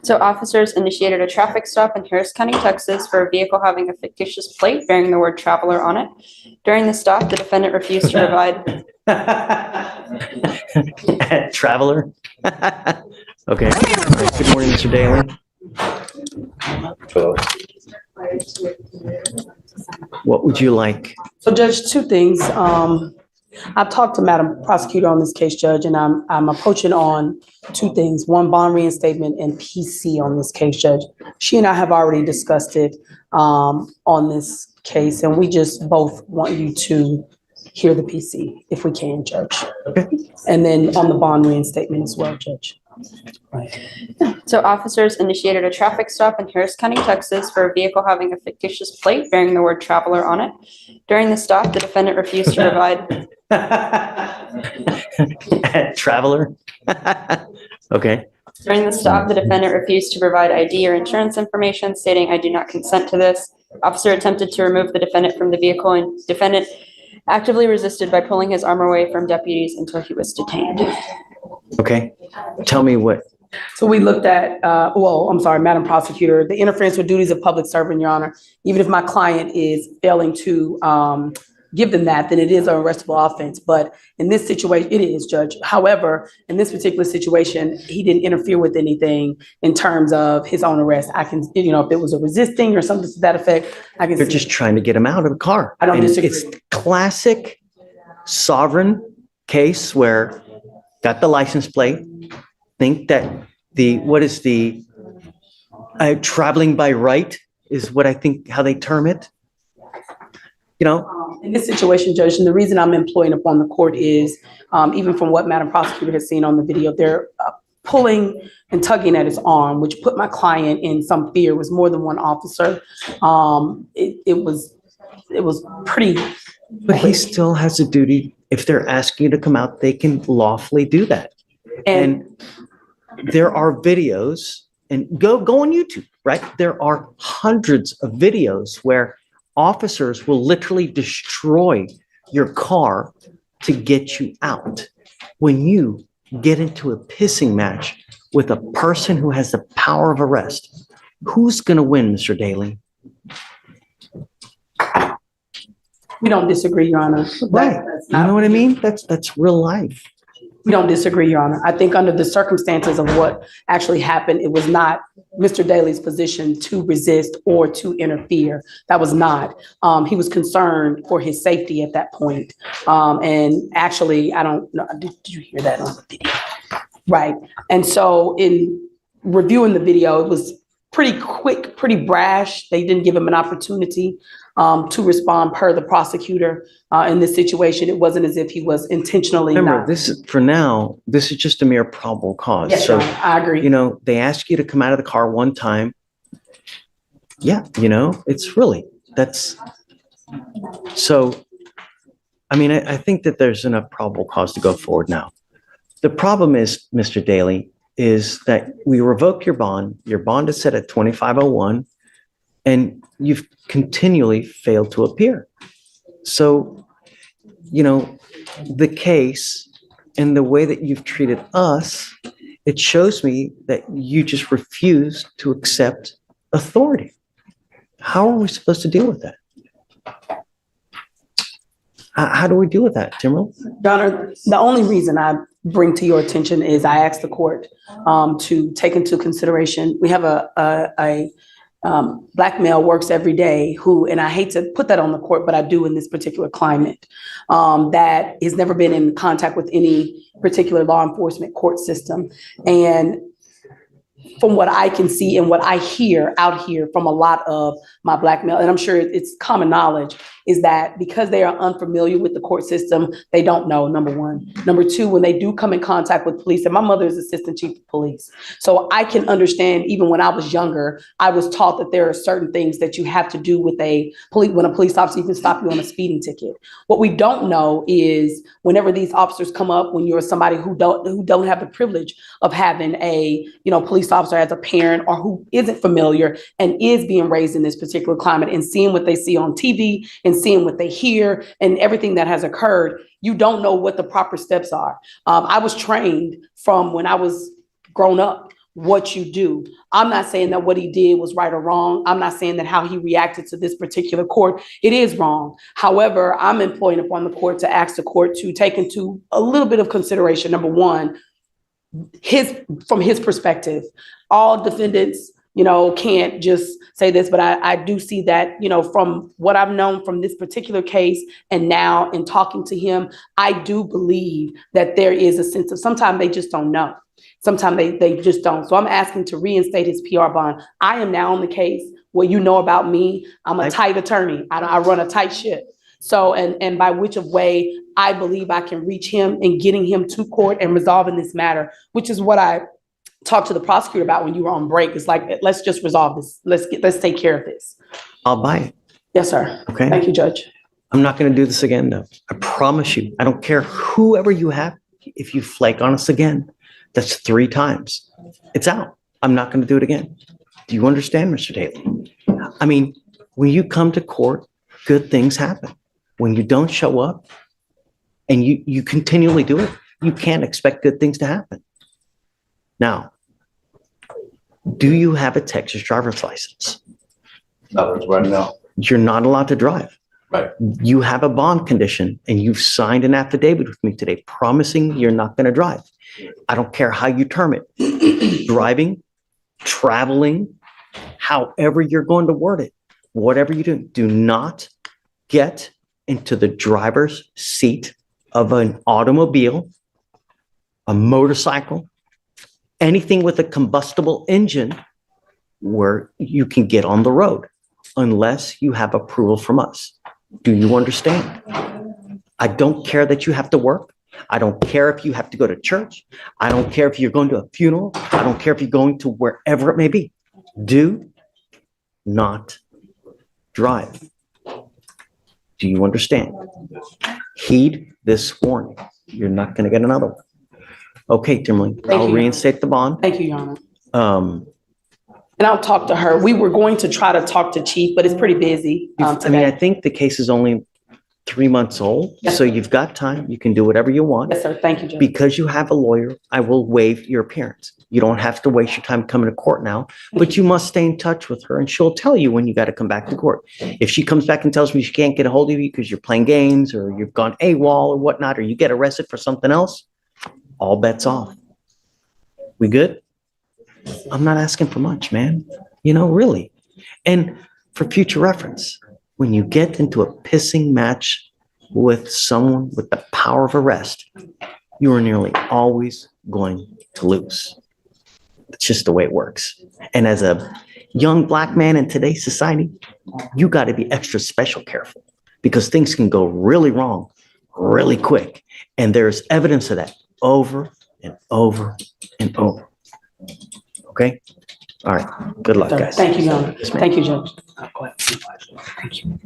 So officers initiated a traffic stop in Harris County, Texas for a vehicle having a fictitious plate bearing the word traveler on it. During the stop, the defendant refused to provide. Traveler. Okay. Good morning, Mr. Daly. What would you like? So, Judge, two things. I've talked to Madam Prosecutor on this case, Judge, and I'm approaching on two things. One, bond reinstatement and PC on this case, Judge. She and I have already discussed it on this case, and we just both want you to hear the PC if we can, Judge. Okay. And then on the bond reinstatement as well, Judge. So officers initiated a traffic stop in Harris County, Texas for a vehicle having a fictitious plate bearing the word traveler on it. During the stop, the defendant refused to provide. Traveler. Okay. During the stop, the defendant refused to provide ID or insurance information, stating, "I do not consent to this." Officer attempted to remove the defendant from the vehicle, and defendant actively resisted by pulling his arm away from deputies until he was detained. Okay. Tell me what. So we looked at, Madam Prosecutor, the interference with duties of public servant, Your Honor. Even if my client is failing to give them that, then it is an arrestable offense. But in this situation, it is, Judge. However, in this particular situation, he didn't interfere with anything in terms of his own arrest. I can, if it was a resisting or something to that effect, I can. They're just trying to get him out of the car. I don't disagree. It's classic sovereign case where got the license plate, think that traveling by right is what I think how they term it. In this situation, Judge, and the reason I'm employing upon the court is, even from what Madam Prosecutor has seen on the video, they're pulling and tugging at his arm, which put my client in some fear. It was more than one officer. It was pretty. But he still has a duty. If they're asking you to come out, they can lawfully do that. And there are videos, and go on YouTube, right? There are hundreds of videos where officers will literally destroy your car to get you out. When you get into a pissing match with a person who has the power of arrest, who's going to win, Mr. Daly? We don't disagree, Your Honor. Right. You know what I mean? That's real life. We don't disagree, Your Honor. I think under the circumstances of what actually happened, it was not Mr. Daly's position to resist or to interfere. That was not. He was concerned for his safety at that point. And actually, I don't know, did you hear that on the video? Right. And so in reviewing the video, it was pretty quick, pretty brash. They didn't give him an opportunity to respond per the prosecutor. In this situation, it wasn't as if he was intentionally. Remember, this is just a mere probable cause. Yes, so I agree. They ask you to come out of the car one time. Yeah, it's really so. I mean, I think that there's enough probable cause to go forward now. The problem is, Mr. Daly, is that we revoke your bond. Your bond is set at 2501, and you've continually failed to appear. So, the case and the way that you've treated us, it shows me that you just refuse to accept authority. How are we supposed to deal with that? How do we deal with that, Timberland? Your Honor, the only reason I bring to your attention is I asked the court to take into consideration, we have a Black male works every day who, and I hate to put that on the court, but I do in this particular climate, that has never been in contact with any particular law enforcement court system. And from what I can see and what I hear out here from a lot of my Black male, and I'm sure it's common knowledge, is that because they are unfamiliar with the court system, they don't know, number one. Number two, when they do come in contact with police, and my mother is assistant chief of police, so I can understand, even when I was younger, I was taught that there are certain things that you have to do with when a police officer can stop you on a speeding ticket. What we don't know is whenever these officers come up, when you're somebody who don't have the privilege of having a police officer as a parent, or who isn't familiar and is being raised in this particular climate and seeing what they see on TV and seeing what they hear and everything that has occurred, you don't know what the proper steps are. I was trained from when I was grown up what you do. I'm not saying that what he did was right or wrong. I'm not saying that how he reacted to this particular court, it is wrong. However, I'm employing upon the court to ask the court to take into a little bit of consideration. Number one, from his perspective, all defendants, can't just say this, but I do see that, from what I've known from this particular case and now in talking to him, I do believe that there is a sense of sometimes they just don't know. Sometimes they just don't. So I'm asking to reinstate his PR bond. I am now on the case where about me. I'm a tight attorney. I run a tight ship. So, and by which of way I believe I can reach him and getting him to court and resolving this matter, which is what I talked to the prosecutor about when you were on break. It's like, let's just resolve this. Let's take care of this. I'll buy it. Yes, sir. Okay. Thank you, Judge. I'm not going to do this again, though. I promise you. I don't care whoever you have. If you flake on us again, that's 3 times. It's out. I'm not going to do it again. Do you understand, Mr. Daly? I mean, when you come to court, good things happen. When you don't show up and you continually do it, you can't expect good things to happen. Now, do you have a Texas driver's license? No, right now. You're not allowed to drive. Right. You have a bond condition and you've signed an affidavit with me today promising you're not going to drive. I don't care how you term it. Driving, traveling, however you're going to word it, whatever you do not get into the driver's seat of an automobile, a motorcycle, anything with a combustible engine where you can get on the road unless you have approval from us. Do you understand? I don't care that you have to work. I don't care if you have to go to church. I don't care if you're going to a funeral. I don't care if you're going to wherever it may be. Do not drive. Do you understand? Heed this warning. You're not going to get another one. Okay, Timberlake, Thank I'll you. reinstate the bond. Thank you, Your Honor. And And I'll talk to her. We were going to try to talk to Chief, but it's pretty busy I today. think the case is only 3 months old, Yes. so you've got time. You can do whatever you want. Yes, sir. Thank you, Judge. Because you have a lawyer, I will waive your appearance. You don't have to waste your time coming to court now, but you must stay in touch with her and she'll tell you when you got to come back to court. If she comes back and tells me she can't get a hold of you because you're playing games or you've gone AWOL or whatnot, or you get arrested for something else, all bets off. We good? I'm not asking for much, man. Really. And for future reference, when you get into a pissing match with someone with the power of arrest, you are nearly always going to lose. It's just the way it works. And as a young Black man in today's society, you got to be extra special careful because things can go really wrong really quick. And there's evidence of that over and over and over. Okay? All right. Good luck, guys. Thank you, Your Honor. Yes, ma'am. Thank you, Judge. Go ahead. Thank you.